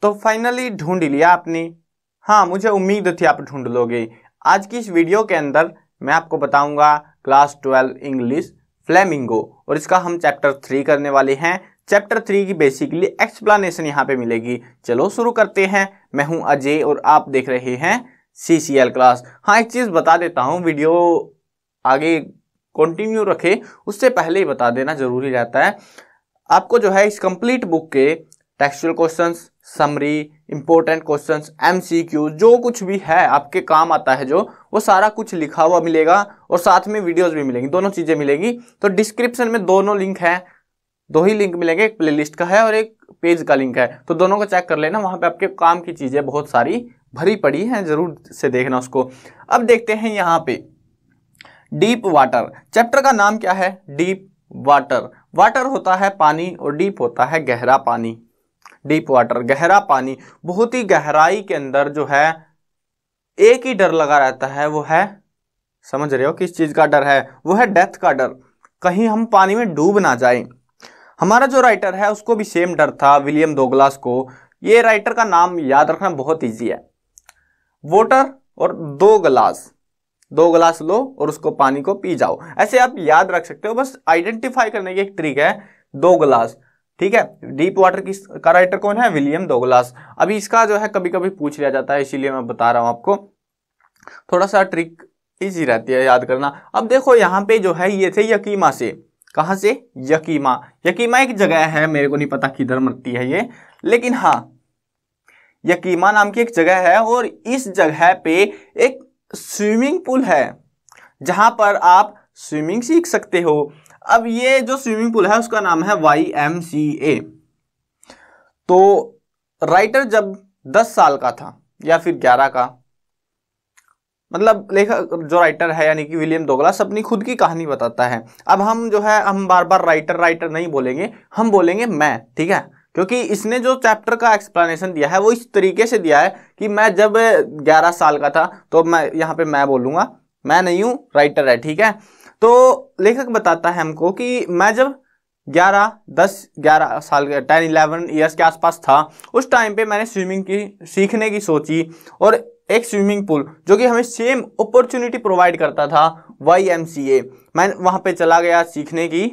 तो फाइनली ढूंढ लिया आपने। हाँ, मुझे उम्मीद थी आप ढूंढ लोगे। आज की इस वीडियो के अंदर मैं आपको बताऊंगा क्लास 12 इंग्लिश फ्लेमिंगो, और इसका हम चैप्टर 3 करने वाले हैं। चैप्टर 3 की बेसिकली एक्सप्लेनेशन यहाँ पे मिलेगी। चलो शुरू करते हैं। मैं हूँ अजय और आप देख रहे हैं CCL क्लास। हाँ, एक चीज़ बता देता हूँ, वीडियो आगे कंटिन्यू रखे उससे पहले ही बता देना जरूरी रहता है। आपको जो है इस कंप्लीट बुक के textual questions, summary, important questions, MCQ जो कुछ भी है आपके काम आता है जो, वो सारा कुछ लिखा हुआ मिलेगा और साथ में वीडियोस भी मिलेंगी, दोनों चीज़ें मिलेंगी। तो डिस्क्रिप्शन में दोनों लिंक है, दो ही लिंक मिलेंगे, एक प्लेलिस्ट का है और एक पेज का लिंक है। तो दोनों को चेक कर लेना, वहाँ पे आपके काम की चीज़ें बहुत सारी भरी पड़ी हैं, जरूर से देखना उसको। अब देखते हैं यहाँ पे डीप वाटर। चैप्टर का नाम क्या है? Deep water. वाटर होता है पानी और डीप होता है गहरा पानी। डीप वाटर, गहरा पानी। बहुत ही गहराई के अंदर जो है एक ही डर लगा रहता है, वो है, समझ रहे हो किस चीज का डर है? वो है डेथ का डर, कहीं हम पानी में डूब ना जाए। हमारा जो राइटर है उसको भी सेम डर था, विलियम डगलस को। ये राइटर का नाम याद रखना बहुत ईजी है। वाटर और दो गिलास लो और उसको पानी को पी जाओ, ऐसे आप याद रख सकते हो। बस आइडेंटिफाई करने की एक ट्रिक है, दो गिलास। ठीक है, डीप वाटर की का राइटर कौन है? William Douglas. अभी इसका जो है कभी कभी पूछ लिया जाता है, इसीलिए मैं बता रहा हूं आपको, थोड़ा सा ट्रिक इजी रहती है याद करना। अब देखो यहाँ पे जो है ये थे यकीमा से। कहां से? यकीमा। यकीमा एक जगह है, मेरे को नहीं पता किधर मरती है ये, लेकिन हाँ यकीमा नाम की एक जगह है और इस जगह पे एक स्विमिंग पूल है जहां पर आप स्विमिंग सीख सकते हो। अब ये जो स्विमिंग पूल है उसका नाम है YMCA। तो राइटर जब 10 साल का था या फिर 11 का, मतलब लेखक जो राइटर है यानी कि विलियम डगलस अपनी खुद की कहानी बताता है। अब हम जो है हम बार बार राइटर नहीं बोलेंगे, हम बोलेंगे मैं, ठीक है? क्योंकि इसने जो चैप्टर का एक्सप्लेनेशन दिया है वो इस तरीके से दिया है कि मैं जब 11 साल का था, तो मैं यहाँ पे मैं बोलूंगा, मैं नहीं हूँ, राइटर है, ठीक है? तो लेखक बताता है हमको कि मैं जब 11 साल के 10-11 ईयर्स के आसपास था, उस टाइम पे मैंने स्विमिंग की सीखने की सोची, और एक स्विमिंग पूल जो कि हमें सेम अपॉर्चुनिटी प्रोवाइड करता था, YMCA, मैं वहां पे चला गया। सीखने की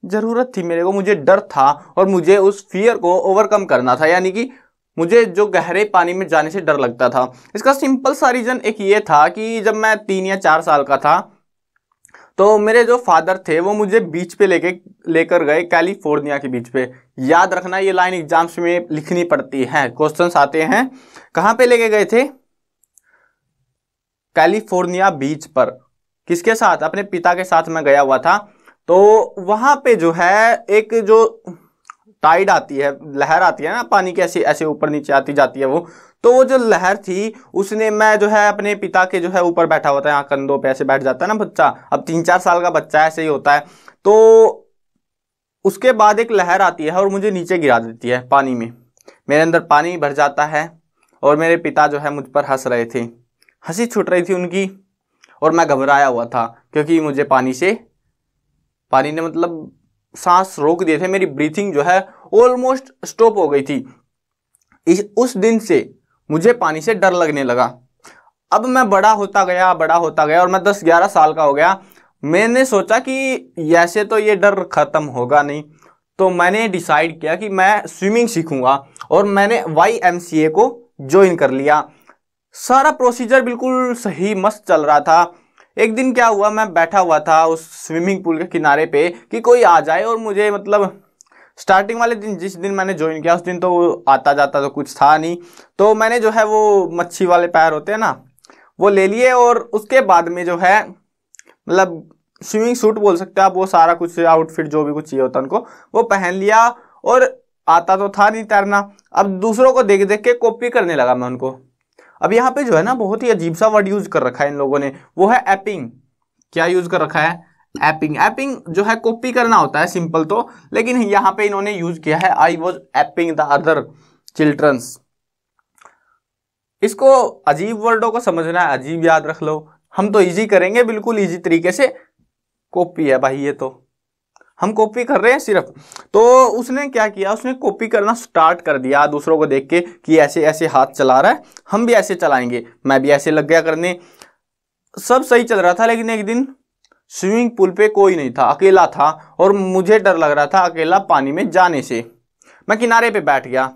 जरूरत थी मेरे को, मुझे डर था और मुझे उस फियर को ओवरकम करना था, यानी कि मुझे जो गहरे पानी में जाने से डर लगता था। इसका सिंपल सा रीजन एक ये था कि जब मैं 3 या 4 साल का था, तो मेरे जो फादर थे वो मुझे बीच पे लेकर गए, कैलिफोर्निया के बीच पे। याद रखना, ये लाइन एग्जाम्स में लिखनी पड़ती है, क्वेश्चंस आते हैं। कहाँ पे लेके गए थे? कैलिफोर्निया बीच पर। किसके साथ? अपने पिता के साथ मैं गया हुआ था। तो वहां पे जो है एक जो टाइड आती है, लहर आती है ना पानी की, ऐसे ऐसे ऊपर नीचे आती जाती है वो। तो वो जो लहर थी उसने, मैं जो है अपने पिता के जो है ऊपर बैठा हुआ था, यहाँ कंधों पे ऐसे बैठ जाता है ना बच्चा, अब 3-4 साल का बच्चा ऐसे ही होता है। तो उसके बाद एक लहर आती है और मुझे नीचे गिरा देती है पानी में, मेरे अंदर पानी भर जाता है और मेरे पिता जो है मुझ पर हंस रहे थे, हंसी छूट रही थी उनकी, और मैं घबराया हुआ था क्योंकि मुझे पानी ने मतलब सांस रोक दिए थे, मेरी ब्रीथिंग जो है ऑलमोस्ट स्टॉप हो गई थी। उस दिन से मुझे पानी से डर लगने लगा। अब मैं बड़ा होता गया और मैं 10-11 साल का हो गया। मैंने सोचा कि ऐसे तो ये डर खत्म होगा नहीं, तो मैंने डिसाइड किया कि मैं स्विमिंग सीखूंगा और मैंने YMCA को ज्वाइन कर लिया। सारा प्रोसीजर बिल्कुल सही मस्त चल रहा था। एक दिन क्या हुआ, मैं बैठा हुआ था उस स्विमिंग पूल के किनारे पे कि कोई आ जाए, और मुझे मतलब स्टार्टिंग वाले दिन, जिस दिन मैंने ज्वाइन किया उस दिन तो आता जाता तो कुछ था नहीं, तो मैंने जो है वो मच्छी वाले पैर होते हैं ना, वो ले लिए, और उसके बाद में जो है मतलब स्विमिंग सूट बोल सकते हैं आप, वो सारा कुछ आउटफिट जो भी कुछ चाहिए होता उनको वो पहन लिया, और आता तो था नहीं तैरना। अब दूसरों को देख देख के कॉपी करने लगा मैं उनको। अब यहाँ पे जो है ना बहुत ही अजीब सा वर्ड यूज कर रखा है इन लोगों ने, वो है एपिंग। क्या यूज कर रखा है? एपिंग। एपिंग जो है कॉपी करना होता है सिंपल तो, लेकिन यहाँ पे इन्होंने यूज किया है I was aping the other childrens. इसको अजीब वर्डों को समझना है, अजीब याद रख लो। हम तो इजी करेंगे, बिल्कुल इजी तरीके से। कॉपी है भाई ये तो, हम कॉपी कर रहे हैं सिर्फ। तो उसने क्या किया, उसने कॉपी करना स्टार्ट कर दिया दूसरों को देख के कि ऐसे ऐसे हाथ चला रहा है, हम भी ऐसे चलाएंगे। मैं भी ऐसे लग गया करने। सब सही चल रहा था, लेकिन एक दिन स्विमिंग पूल पे कोई नहीं था, अकेला था, और मुझे डर लग रहा था अकेला पानी में जाने से। मैं किनारे पे बैठ गया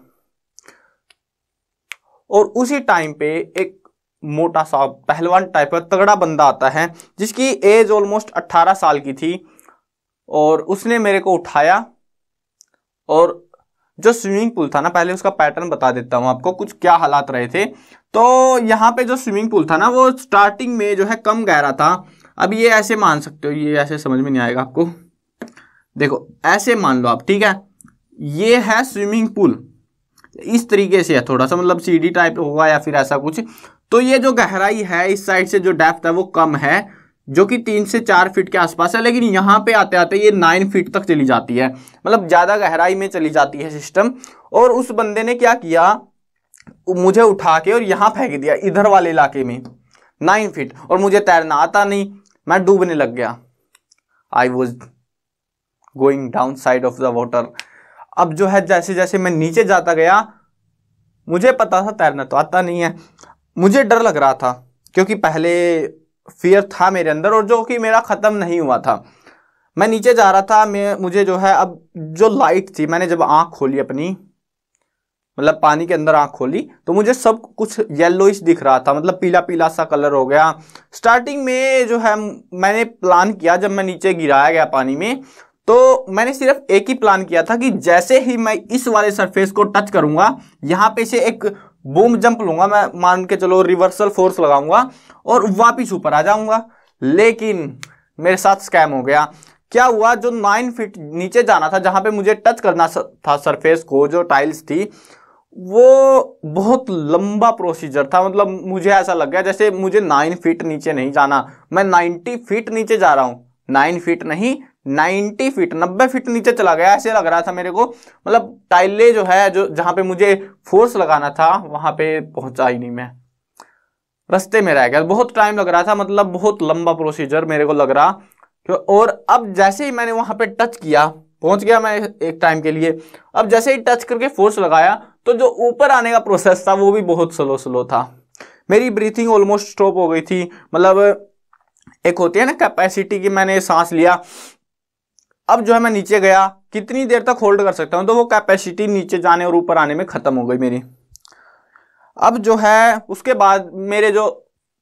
और उसी टाइम पे एक मोटा सा पहलवान टाइप का तगड़ा बंदा आता है, जिसकी एज ऑलमोस्ट 18 साल की थी, और उसने मेरे को उठाया। और जो स्विमिंग पूल था ना, पहले उसका पैटर्न बता देता हूं आपको कुछ क्या हालात रहे थे। तो यहाँ पे जो स्विमिंग पूल था ना, वो स्टार्टिंग में जो है कम गहरा था। अब ये ऐसे मान सकते हो, ये ऐसे समझ में नहीं आएगा आपको, देखो ऐसे मान लो आप, ठीक है। ये है स्विमिंग पूल, इस तरीके से है, थोड़ा सा मतलब सीढ़ी टाइप होगा या फिर ऐसा कुछ। तो ये जो गहराई है इस साइड से, जो डेप्थ है वो कम है, जो कि 3 से 4 फीट के आसपास है, लेकिन यहाँ पे आते आते ये 9 फीट तक चली जाती है, मतलब ज़्यादा गहराई में चली जाती है सिस्टम। और उस बंदे ने क्या किया, मुझे उठा के और यहाँ फेंक दिया इधर वाले इलाके में 9 फीट, और मुझे तैरना आता नहीं, मैं डूबने लग गया। I was going down side of the water. अब जो है जैसे जैसे मैं नीचे जाता गया, मुझे पता था तैरना तो आता नहीं है, मुझे डर लग रहा था, क्योंकि पहले फियर था मेरे अंदर, और जो कि मेरा ख़त्म नहीं हुआ था। मैं नीचे जा रहा था, मुझे जो है, अब जो लाइट थी, मैंने जब आँख खोली अपनी, मतलब पानी के अंदर आँख खोली, तो मुझे सब कुछ येलोइश दिख रहा था, मतलब पीला पीला सा कलर हो गया। स्टार्टिंग में जो है मैंने प्लान किया, जब मैं नीचे गिराया गया पानी में, तो मैंने सिर्फ एक ही प्लान किया था कि जैसे ही मैं इस वाले सरफेस को टच करूंगा, यहाँ पे से एक बूम जंप लूंगा, मैं मान के चलो रिवर्सल फोर्स लगाऊंगा और वापिस ऊपर आ जाऊंगा। लेकिन मेरे साथ स्कैम हो गया। क्या हुआ, जो 9 फीट नीचे जाना था, जहां पे मुझे टच करना था सरफेस को, जो टाइल्स थी, वो बहुत लंबा प्रोसीजर था। मतलब मुझे ऐसा लग गया जैसे मुझे 9 फीट नीचे नहीं जाना, मैं 90 फीट नीचे जा रहा हूँ। 9 फीट नहीं, 90 फीट, 90 फीट नीचे चला गया, ऐसे लग रहा था मेरे को। मतलब टाइले जो है, जो जहां पे मुझे फोर्स लगाना था, वहां पे पहुंचा ही नहीं, मैं रास्ते में रह गया। बहुत टाइम लग रहा था, मतलब बहुत लंबा प्रोसीजर मेरे को लग रहा। और अब जैसे ही मैंने वहां पे टच किया, पहुंच गया मैं एक टाइम के लिए। अब जैसे ही टच करके फोर्स लगाया, तो जो ऊपर आने का प्रोसेस था वो भी बहुत स्लो था। मेरी ब्रीथिंग ऑलमोस्ट स्टॉप हो गई थी। मतलब एक होती है ना कैपेसिटी की, मैंने सांस लिया। अब जो है मैं नीचे गया, कितनी देर तक होल्ड कर सकता हूं, तो वो कैपेसिटी नीचे जाने और ऊपर आने में खत्म हो गई मेरी। अब जो है उसके बाद मेरे जो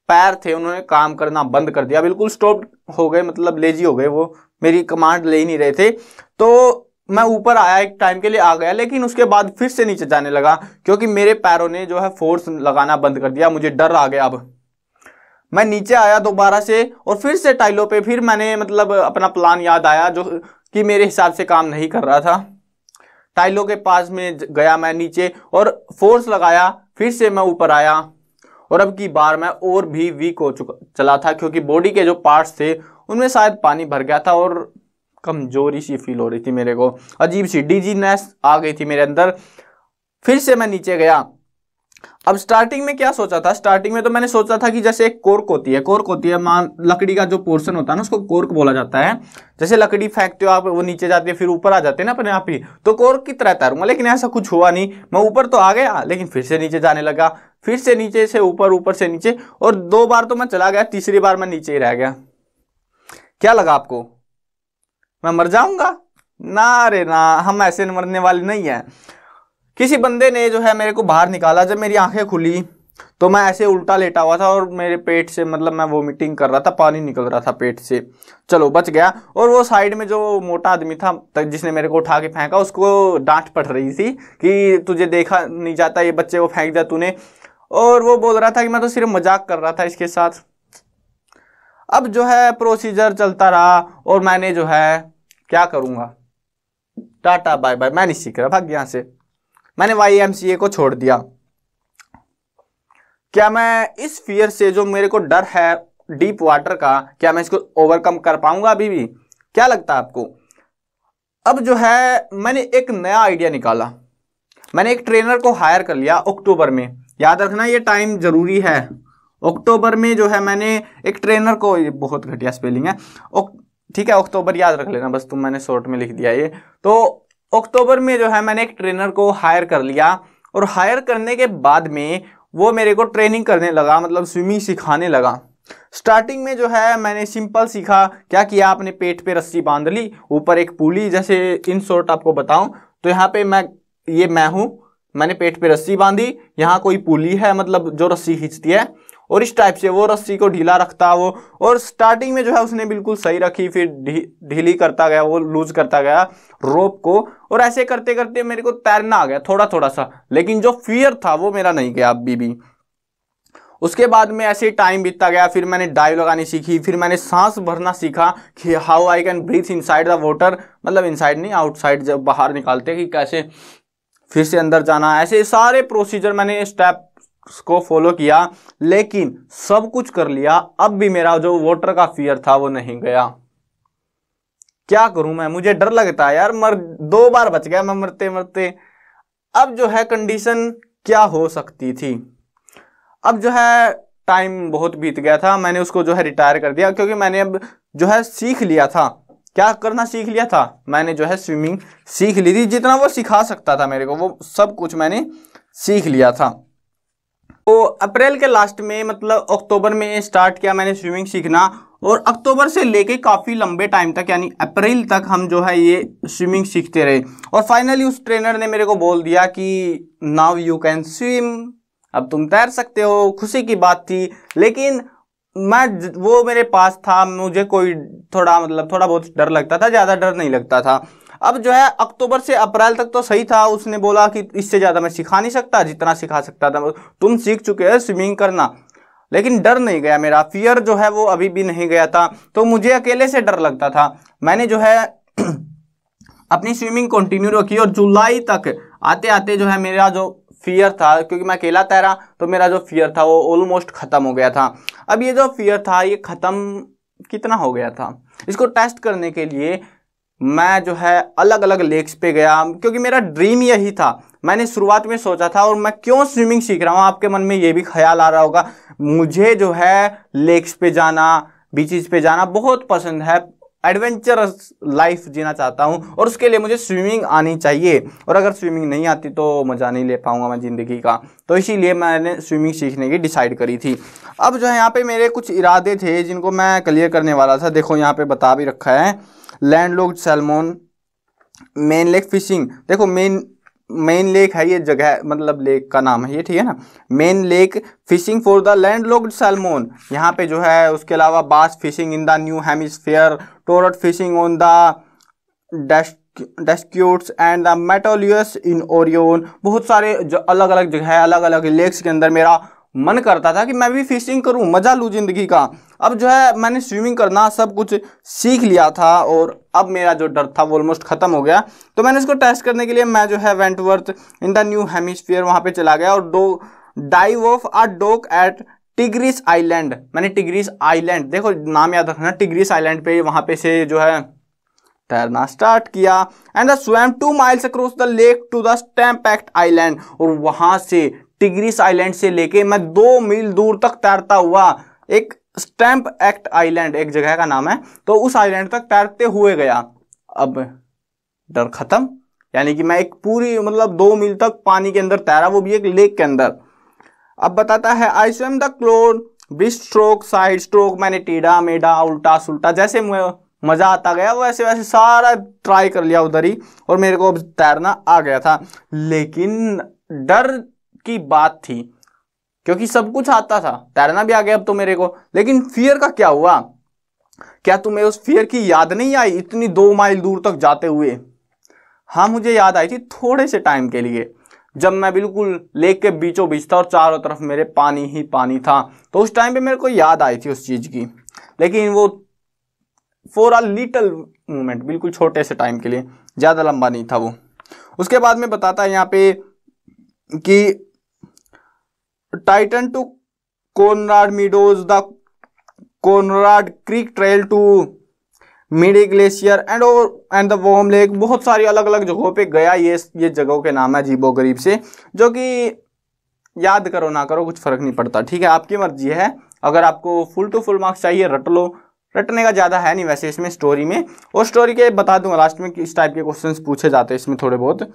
पैर थे उन्होंने काम करना बंद कर दिया, बिल्कुल स्टॉप हो गए, मतलब लेजी हो गए, वो मेरी कमांड ले ही नहीं रहे थे। तो मैं ऊपर आया, एक टाइम के लिए आ गया, लेकिन उसके बाद फिर से नीचे जाने लगा, क्योंकि मेरे पैरों ने जो है फोर्स लगाना बंद कर दिया। मुझे डर आ गया। अब मैं नीचे आया दोबारा से, और फिर से टाइलों पे फिर मैंने मतलब अपना प्लान याद आया, जो कि मेरे हिसाब से काम नहीं कर रहा था। टाइलों के पास में गया मैं नीचे और फोर्स लगाया, फिर से मैं ऊपर आया। और अब की बार मैं और भी वीक हो चला था, क्योंकि बॉडी के जो पार्ट्स थे उनमें शायद पानी भर गया था, और कमजोरी सी फील हो रही थी मेरे को, अजीब सी डिजीनेस आ गई थी मेरे अंदर। फिर से मैं नीचे गया। अब स्टार्टिंग में क्या सोचा था, स्टार्टिंग में तो मैंने सोचा था कि जैसे एक कोर्क होती है, मान लकड़ी का जो पोर्शन होता है ना, उसको कोर्क बोला जाता है। जैसे लकड़ी फेंकते हो आप, वो नीचे जाती है, फिर ऊपर आ जाते हैं ना अपने आप ही, तो कोर्क की तरह तैरूंगा। लेकिन ऐसा कुछ हुआ नहीं, मैं ऊपर तो आ गया, लेकिन फिर से नीचे जाने लगा, फिर से नीचे से ऊपर, ऊपर से नीचे, और 2 बार तो मैं चला गया, तीसरी बार मैं नीचे ही रह गया। क्या लगा आपको, मैं मर जाऊंगा? ना रे ना, हम ऐसे मरने वाले नहीं है। किसी बंदे ने जो है मेरे को बाहर निकाला। जब मेरी आंखें खुली तो मैं ऐसे उल्टा लेटा हुआ था, और मेरे पेट से मतलब मैं वोमिटिंग कर रहा था, पानी निकल रहा था पेट से। चलो बच गया। और वो साइड में जो मोटा आदमी था जिसने मेरे को उठा के फेंका, उसको डांट पड़ रही थी कि तुझे देखा नहीं जाता, ये बच्चे को फेंक दिया तूने। और वो बोल रहा था कि मैं तो सिर्फ मजाक कर रहा था इसके साथ। अब जो है प्रोसीजर चलता रहा, और मैंने जो है क्या करूंगा, टाटा बाय बाय, मैं नहीं सीख रहा, भाग यहाँ से। मैंने YMCA को छोड़ दिया। क्या मैं इस फियर से, जो मेरे को डर है डीप वाटर का, क्या मैं इसको ओवरकम कर पाऊंगा अभी भी? क्या लगता है आपको? अब जो है मैंने एक नया आइडिया निकाला। मैंने एक ट्रेनर को हायर कर लिया अक्टूबर में। याद रखना ये टाइम जरूरी है। अक्टूबर में जो है मैंने एक ट्रेनर को, ये बहुत घटिया स्पेलिंग है, ठीक है, अक्टूबर याद रख लेना बस तुम, मैंने शॉर्ट में लिख दिया ये। तो अक्टूबर में जो है मैंने एक ट्रेनर को हायर कर लिया, और हायर करने के बाद में वो मेरे को ट्रेनिंग करने लगा, मतलब स्विमिंग सिखाने लगा। स्टार्टिंग में जो है मैंने सिंपल सीखा। क्या किया, आपने पेट पे रस्सी बांध ली, ऊपर एक पुली, जैसे इन शॉर्ट आपको बताऊं तो यहाँ पे मैं हूं, मैंने पेट पे रस्सी बांधी, यहाँ कोई पुली है मतलब जो रस्सी खींचती है, और इस टाइप से वो रस्सी को ढीला रखता वो। और स्टार्टिंग में जो है उसने बिल्कुल सही रखी, फिर ढीली करता गया, वो लूज करता गया रोप को, और ऐसे करते करते मेरे को तैरना आ गया थोड़ा थोड़ा सा। लेकिन जो फियर था वो मेरा नहीं गया अभी भी। उसके बाद में ऐसे टाइम बीतता गया, फिर मैंने डाइव लगानी सीखी, फिर मैंने सांस भरना सीखा कि how I can breathe inside the water, मतलब इनसाइड नहीं आउटसाइड, जब बाहर निकालते कि कैसे फिर से अंदर जाना। ऐसे सारे प्रोसीजर मैंने स्टेप को फॉलो किया, लेकिन सब कुछ कर लिया, अब भी मेरा जो वाटर का फियर था वो नहीं गया। क्या करूं मैं, मुझे डर लगता है यार, 2 बार बच गया मैं मरते मरते। अब जो है कंडीशन क्या हो सकती थी, अब जो है टाइम बहुत बीत गया था, मैंने उसको जो है रिटायर कर दिया, क्योंकि मैंने अब जो है सीख लिया था। क्या करना सीख लिया था, मैंने जो है स्विमिंग सीख ली थी, जितना वो सिखा सकता था मेरे को वो सब कुछ मैंने सीख लिया था। तो अप्रैल के लास्ट में, मतलब अक्टूबर में स्टार्ट किया मैंने स्विमिंग सीखना, और अक्टूबर से लेके काफ़ी लंबे टाइम तक यानी अप्रैल तक हम जो है ये स्विमिंग सीखते रहे। और फाइनली उस ट्रेनर ने मेरे को बोल दिया कि नाउ यू कैन स्विम, अब तुम तैर सकते हो। खुशी की बात थी, लेकिन वो मेरे पास था, मुझे कोई थोड़ा बहुत डर लगता था, ज़्यादा डर नहीं लगता था। अब जो है अक्टूबर से अप्रैल तक तो सही था, उसने बोला कि इससे ज़्यादा मैं सिखा नहीं सकता, जितना सिखा सकता था तुम सीख चुके हो स्विमिंग करना। लेकिन डर नहीं गया, मेरा फियर जो है वो अभी भी नहीं गया था। तो मुझे अकेले से डर लगता था, मैंने जो है अपनी स्विमिंग कंटिन्यू रखी, और जुलाई तक आते आते जो है मेरा जो फियर था, क्योंकि मैं अकेला तैरा तो मेरा जो फियर था वो ऑलमोस्ट ख़त्म हो गया था। अब ये जो फियर था ये ख़त्म कितना हो गया था, इसको टेस्ट करने के लिए मैं जो है अलग अलग लेक्स पे गया, क्योंकि मेरा ड्रीम यही था। मैंने शुरुआत में सोचा था, और मैं क्यों स्विमिंग सीख रहा हूँ, आपके मन में ये भी ख्याल आ रहा होगा, मुझे जो है लेक्स पे जाना, बीचेस पे जाना बहुत पसंद है, एडवेंचरस लाइफ जीना चाहता हूँ, और उसके लिए मुझे स्विमिंग आनी चाहिए। और अगर स्विमिंग नहीं आती तो मज़ा नहीं ले पाऊंगा मैं ज़िंदगी का। तो इसीलिए मैंने स्विमिंग सीखने की डिसाइड करी थी। अब जो है यहाँ पे मेरे कुछ इरादे थे जिनको मैं क्लियर करने वाला था। देखो यहाँ पे बता भी रखा है, landlocked salmon, main lake fishing. देखो मेन लेक है ये जगह, मतलब लेक का नाम है ये, ठीक है ना, Maine lake fishing for the landlocked salmon. यहाँ पे जो है उसके अलावा bass fishing in the new hemisphere, trout fishing on the Deschutes and the Metolius in Oregon. बहुत सारे जो अलग अलग जगह है, अलग अलग लेक्स के अंदर मेरा मन करता था कि मैं भी फिशिंग करूं, मजा लूं जिंदगी का। अब जो है मैंने स्विमिंग करना सब कुछ सीख लिया था, और अब मेरा जो डर था वो ऑलमोस्ट खत्म हो गया। तो मैंने इसको टेस्ट करने के लिए मैं जो है Wentworth in the new hemisphere वहां पे चला गया, और dive off a dock at Tigris island. मैंने टिग्रिस आइलैंड, देखो नाम याद रखना, टिग्रिस आइलैंड पे वहां पे से जो है तैरना स्टार्ट किया। And swam 2 miles across the lake to the stamp act island. और वहां से टिग्रिस आइलैंड से लेके मैं 2 मील दूर तक तैरता हुआ, एक स्टैम्प एक्ट आइलैंड एक जगह का नाम है, तो उस आइलैंड तक तैरते हुए गया। अब डर खत्म, यानी कि मैं एक पूरी 2 मील तक पानी के अंदर तैरा, वो भी एक लेक के अंदर। अब बताता है, I swim the clone breast stroke, side stroke. मैंने टेढ़ा मेढ़ा उल्टा सुल्टा जैसे मजा आता गया वैसे वैसे सारा ट्राई कर लिया उधर ही, और मेरे को अब तैरना आ गया था। लेकिन डर की बात थी, क्योंकि सब कुछ आता था, तैरना भी आ गया अब तो मेरे को। लेकिन फियर का क्या हुआ, क्या तुम्हें उस फियर की याद नहीं आई इतनी 2 माइल दूर तक जाते हुए? हाँ, मुझे याद आई थी थोड़े से टाइम के लिए, जब मैं बिल्कुल लेक के बीचों बीच था और चारों तरफ मेरे पानी ही पानी था। तो उस टाइम पे मेरे को याद आई थी उस चीज की, लेकिन वो फॉर अ लिटल मोमेंट, बिल्कुल छोटे से टाइम के लिए, ज्यादा लंबा नहीं था वो। उसके बाद में बताता है यहाँ पे कि Titan to Conrad Meadows, the Conrad creek trail to Middy glacier and the warm lake. बहुत सारी अलग अलग जगहों पे गया, ये जगहों के नाम है अजीबो गरीब से, जो कि याद करो ना करो कुछ फर्क नहीं पड़ता, ठीक है, आपकी मर्जी है। अगर आपको फुल टू फुल मार्क्स चाहिए रट लो, रटने का ज़्यादा है नहीं वैसे इसमें स्टोरी में, और स्टोरी के बता दूंगा लास्ट में किस टाइप के क्वेश्चंस पूछे जाते हैं इसमें थोड़े बहुत।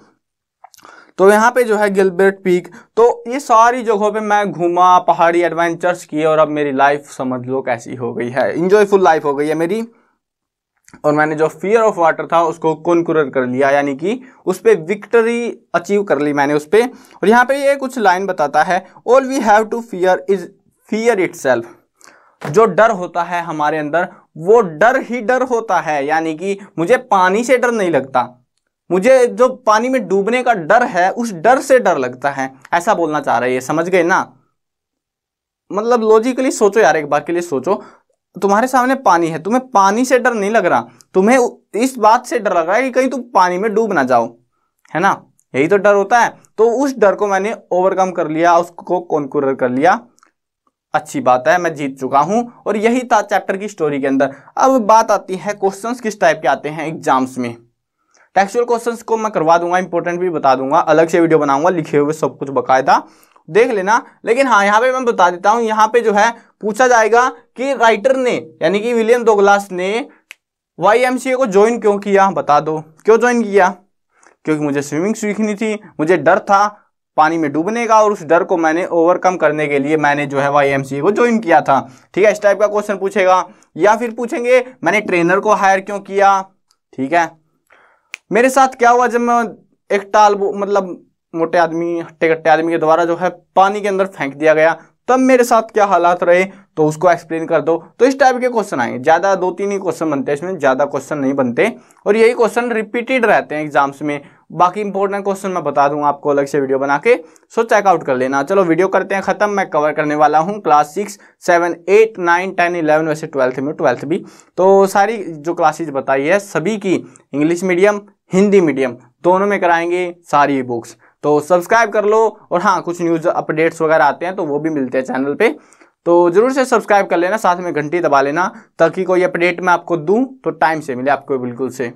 तो यहाँ पे जो है गिलबर्ट पीक, तो ये सारी जगहों पे मैं घूमा, पहाड़ी एडवेंचर्स किए, और अब मेरी लाइफ समझ लो कैसी हो गई है, इंजॉयफुल लाइफ हो गई है मेरी। और मैंने जो फियर ऑफ वाटर था उसको कॉन्करर कर लिया, यानी कि उस पर विक्ट्री अचीव कर ली मैंने उस पर। और यहाँ पे ये कुछ लाइन बताता है, all we have to fear is fear itself. जो डर होता है हमारे अंदर वो डर ही डर होता है, यानी कि मुझे पानी से डर नहीं लगता, मुझे जो पानी में डूबने का डर है उस डर से डर लगता है, ऐसा बोलना चाह रहे हैं। समझ गए ना? मतलब लॉजिकली सोचो यार, एक बार के लिए सोचो, तुम्हारे सामने पानी है, तुम्हें पानी से डर नहीं लग रहा, तुम्हें इस बात से डर लग रहा है कि कहीं तुम पानी में डूब ना जाओ, है ना? यही तो डर होता है। तो उस डर को मैंने ओवरकम कर लिया, उसको कॉन्करर कर लिया, अच्छी बात है, मैं जीत चुका हूं। और यही था चैप्टर की स्टोरी के अंदर। अब बात आती है क्वेश्चंस किस टाइप के आते हैं एग्जाम्स में। टेक्सचुअल क्वेश्चंस को मैं करवा दूंगा, इंपॉर्टेंट भी बता दूंगा, अलग से वीडियो बनाऊंगा, लिखे हुए सब कुछ बकायदा देख लेना। लेकिन हाँ, यहाँ पे मैं बता देता हूँ, यहाँ पे जो है पूछा जाएगा कि राइटर ने यानी कि विलियम डगलस ने YMCA को ज्वाइन क्यों किया, बता दो क्यों ज्वाइन किया? क्योंकि मुझे स्विमिंग सीखनी थी, मुझे डर था पानी में डूबने का, और उस डर को मैंने ओवरकम करने के लिए मैंने जो है YMCA को ज्वाइन किया था। ठीक है, इस टाइप का क्वेश्चन पूछेगा। या फिर पूछेंगे मैंने ट्रेनर को हायर क्यों किया। ठीक है, मेरे साथ क्या हुआ जब मैं एक मतलब मोटे आदमी, हट्टे कट्टे आदमी के द्वारा जो है पानी के अंदर फेंक दिया गया, तब मेरे साथ क्या हालात रहे, तो उसको एक्सप्लेन कर दो। तो इस टाइप के क्वेश्चन आएंगे, ज्यादा 2-3 ही क्वेश्चन बनते हैं इसमें, ज्यादा क्वेश्चन नहीं बनते, और यही क्वेश्चन रिपीटेड रहते हैं एग्जाम्स में। बाकी इंपॉर्टेंट क्वेश्चन मैं बता दूंगा आपको अलग से वीडियो बना के, सो चेकआउट कर लेना। चलो वीडियो करते हैं खत्म। मैं कवर करने वाला हूँ क्लास 6, 7, 8, 9, 10, 11, वैसे 12th भी। तो सारी जो क्लासेज बताई है सभी की इंग्लिश मीडियम हिंदी मीडियम दोनों में कराएंगे सारी बुक्स। तो सब्सक्राइब कर लो, और हाँ कुछ न्यूज़ अपडेट्स वगैरह आते हैं तो वो भी मिलते हैं चैनल पे, तो जरूर से सब्सक्राइब कर लेना, साथ में घंटी दबा लेना, ताकि कोई अपडेट मैं आपको दूं तो टाइम से मिले आपको बिल्कुल से।